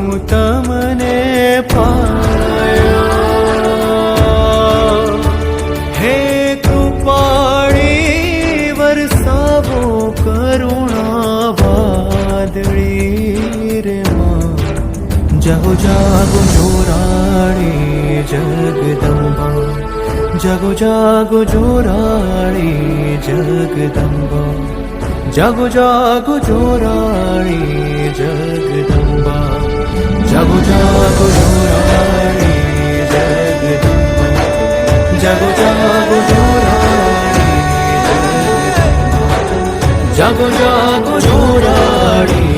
હું તમને પાયો. હે કૃપાળી વરસાવો કરુણા વાદળી રે માં. જાગો જાગો જોરાણી જગદંબા. જાગો જાગો જોરાણી જગદંબા. જાગો જાગો જોરાણી જગદંબા. જાગો જાગો જોરાણી જગદંબા. જાગો જાગો જોરાણી જગદંબા. જાગો જાગો જોરાણી